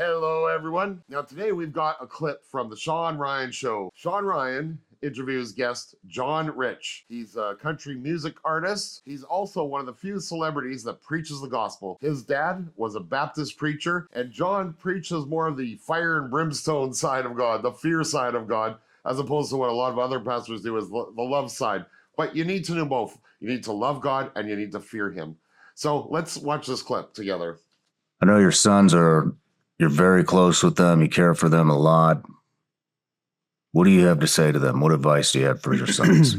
Hello, everyone. Now, today we've got a clip from the Shawn Ryan Show. Shawn Ryan interviews guest John Rich. He's a country music artist. He's also one of the few celebrities that preaches the gospel. His dad was a Baptist preacher, and John preaches more of the fire and brimstone side of God, the fear side of God, as opposed to what a lot of other pastors do is the love side. But you need to know both. You need to love God and you need to fear him. So let's watch this clip together. I know your sons you're very close with them. You care for them a lot. What do you have to say to them? What advice do you have for your sons?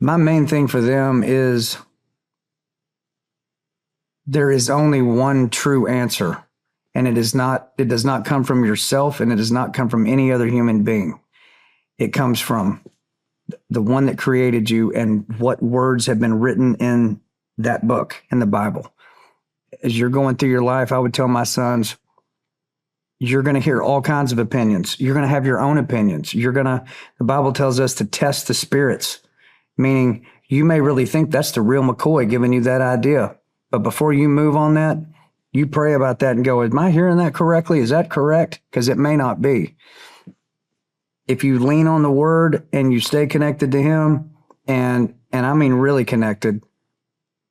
My main thing for them is there is only one true answer, and it does not come from yourself, and it does not come from any other human being. It comes from the one that created you and what words have been written in that book, in the Bible. As you're going through your life, I would tell my sons, you're going to hear all kinds of opinions. You're going to have your own opinions. The Bible tells us to test the spirits, meaning you may really think that's the real McCoy giving you that idea. But before you move on that, you pray about that and go, am I hearing that correctly? Is that correct? Because it may not be. If you lean on the word and you stay connected to him, and I mean really connected,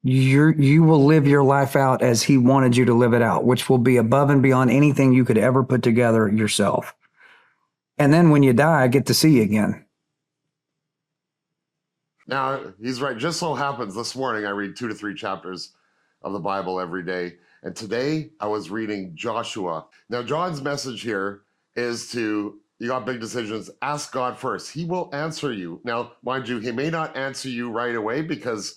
you will live your life out as he wanted you to live it out, which will be above and beyond anything you could ever put together yourself. And then when you die, I get to see you again. Now, he's right. Just so happens this morning I read 2 to 3 chapters of the Bible every day. And today I was reading Joshua. Now, John's message here is you got big decisions, ask God first. He will answer you. Now, mind you, he may not answer you right away because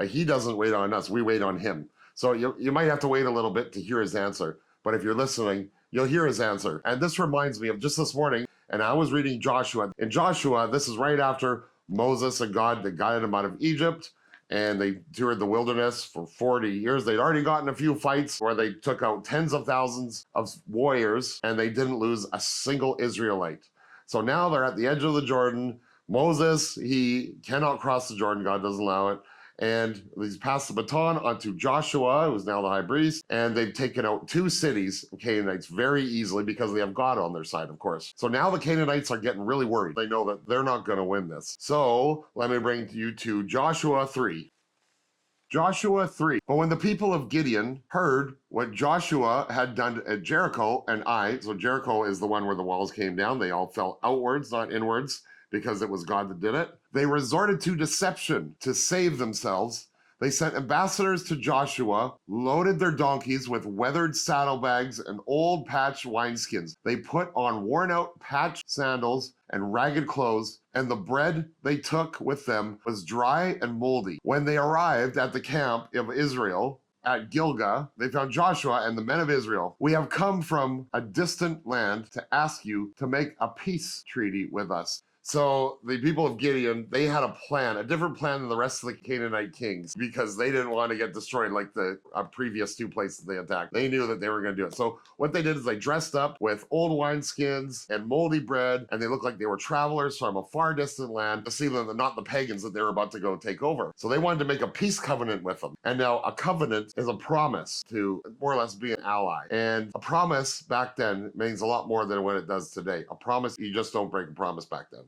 he doesn't wait on us. We wait on him. So you might have to wait a little bit to hear his answer. But if you're listening, you'll hear his answer. And this reminds me of just this morning, and I was reading Joshua. In Joshua, this is right after Moses and God, they guided him out of Egypt, and they toured the wilderness for 40 years. They'd already gotten a few fights where they took out tens of thousands of warriors, and they didn't lose a single Israelite. So now they're at the edge of the Jordan. Moses, he cannot cross the Jordan. God doesn't allow it. And he's passed the baton onto Joshua, who's now the high priest, and they've taken out 2 cities of Canaanites very easily because they have God on their side, of course. So now the Canaanites are getting really worried. They know that they're not going to win this. So let me bring you to Joshua 3. Joshua 3. But when the people of Gibeon heard what Joshua had done at Jericho so Jericho is the one where the walls came down, they all fell outwards, not inwards, because it was God that did it. They resorted to deception to save themselves. They sent ambassadors to Joshua, loaded their donkeys with weathered saddlebags and old patched wineskins. They put on worn-out patched sandals and ragged clothes, and the bread they took with them was dry and moldy. When they arrived at the camp of Israel, at Gilgal, they found Joshua and the men of Israel. We have come from a distant land to ask you to make a peace treaty with us. So the people of Gibeon, they had a different plan than the rest of the Canaanite kings, because they didn't want to get destroyed like the previous 2 places they attacked. They knew that they were going to do it. So what they did is they dressed up with old wineskins and moldy bread, and they looked like they were travelers from a far distant land to see them, not the pagans that they were about to go take over. So they wanted to make a peace covenant with them. And now a covenant is a promise to more or less be an ally. And a promise back then means a lot more than what it does today. A promise, you just don't break a promise back then.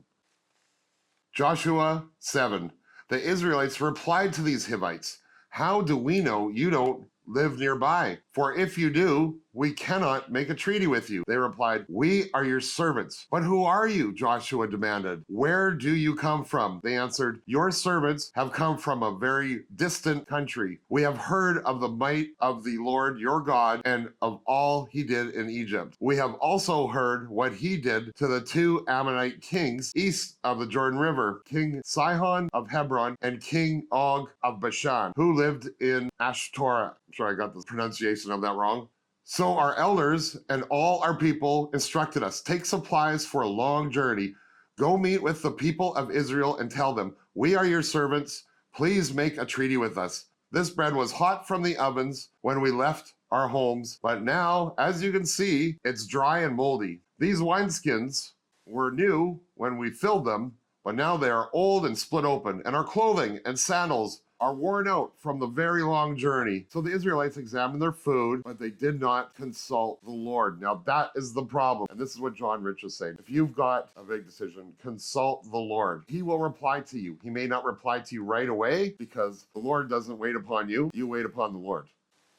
Joshua 7. The Israelites replied to these Hivites, how do we know you don't live nearby? For if you do, we cannot make a treaty with you. They replied, we are your servants. But who are you? Joshua demanded. Where do you come from? They answered, your servants have come from a very distant country. We have heard of the might of the Lord your God and of all he did in Egypt. We have also heard what he did to the 2 Ammonite kings east of the Jordan River, King Sihon of Hebron and King Og of Bashan, who lived in Ashtoreth. I'm sure I got the pronunciation of that wrong. So our elders and all our people instructed us, take supplies for a long journey. Go meet with the people of Israel and tell them, we are your servants. Please make a treaty with us. This bread was hot from the ovens when we left our homes, but now, as you can see, it's dry and moldy. These wineskins were new when we filled them, but now they are old and split open, and our clothing and sandals are worn out from the very long journey. So the Israelites examined their food, but they did not consult the Lord. Now that is the problem. And this is what John Rich is saying. If you've got a big decision, consult the Lord. He will reply to you. He may not reply to you right away because the Lord doesn't wait upon you. You wait upon the Lord.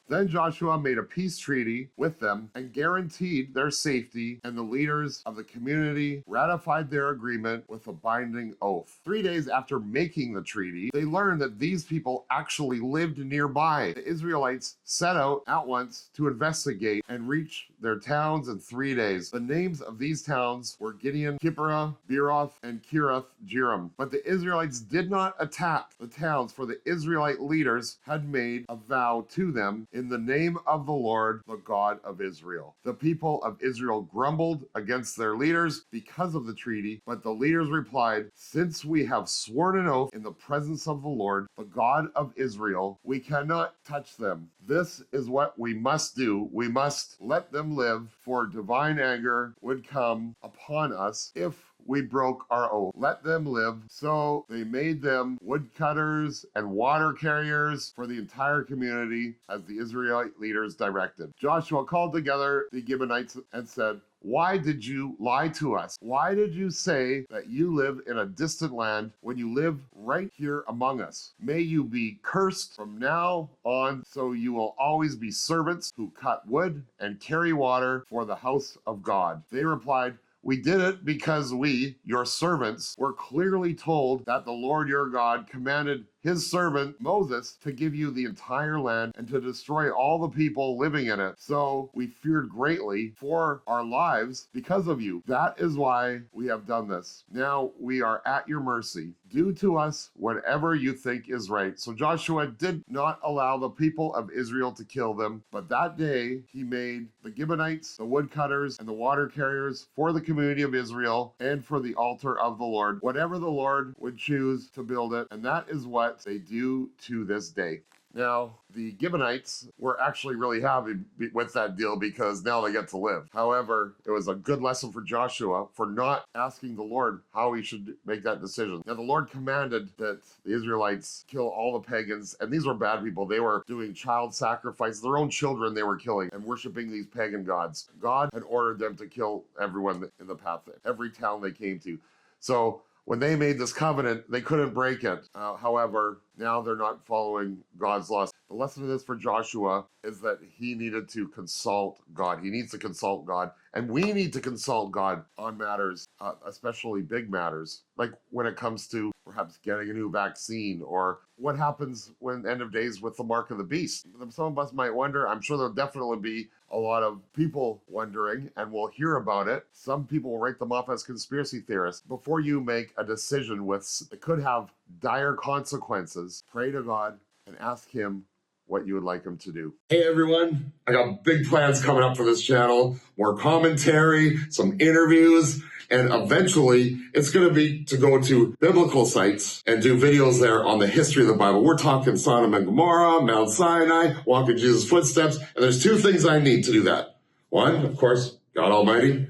Then Joshua made a peace treaty with them and guaranteed their safety, and the leaders of the community ratified their agreement with a binding oath. 3 days after making the treaty, they learned that these people actually lived nearby. The Israelites set out at once to investigate and reach their towns in 3 days. The names of these towns were Gibeon, Kippurah, Beeroth, and Kiriath Jearim. But the Israelites did not attack the towns, for the Israelite leaders had made a vow to them in the name of the Lord, the God of Israel. The people of Israel grumbled against their leaders because of the treaty, but the leaders replied, "Since we have sworn an oath in the presence of the Lord, the God of Israel, we cannot touch them. This is what we must do. We must let them live, for divine anger would come upon us if we broke our oath. Let them live." So they made them woodcutters and water carriers for the entire community as the Israelite leaders directed. Joshua called together the Gibeonites and said, "Why did you lie to us? Why did you say that you live in a distant land when you live right here among us? May you be cursed from now on, so you will always be servants who cut wood and carry water for the house of God." They replied, "We did it because we, your servants, were clearly told that the Lord your God commanded his servant Moses to give you the entire land and to destroy all the people living in it. So we feared greatly for our lives because of you. That is why we have done this. Now we are at your mercy. Do to us whatever you think is right." So Joshua did not allow the people of Israel to kill them, but that day he made the Gibeonites, the woodcutters, and the water carriers for the community of Israel and for the altar of the Lord, whatever the Lord would choose to build it, and that is what they do to this day. Now, the Gibeonites were actually really happy with that deal because now they get to live. However, it was a good lesson for Joshua for not asking the Lord how he should make that decision. Now, the Lord commanded that the Israelites kill all the pagans, and these were bad people. They were doing child sacrifice. Their own children they were killing and worshiping these pagan gods. God had ordered them to kill everyone in the path, every town they came to. So when they made this covenant, they couldn't break it. However, now they're not following God's laws. The lesson of this for Joshua is that he needed to consult God. He needs to consult God. And we need to consult God on matters, especially big matters, like when it comes to perhaps getting a new vaccine or what happens when end of days with the mark of the beast. Some of us might wonder. I'm sure there'll definitely be a lot of people wondering, and we'll hear about it. Some people will write them off as conspiracy theorists. Before you make a decision that could have dire consequences, pray to God and ask him what you would like him to do. Hey everyone, I got big plans coming up for this channel. More commentary, some interviews, and eventually it's going to be to go to biblical sites and do videos there on the history of the Bible. We're talking Sodom and Gomorrah, Mount Sinai, walking Jesus' footsteps, and there's 2 things I need to do that. One, of course, God Almighty,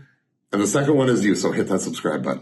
and the second one is you, so hit that subscribe button.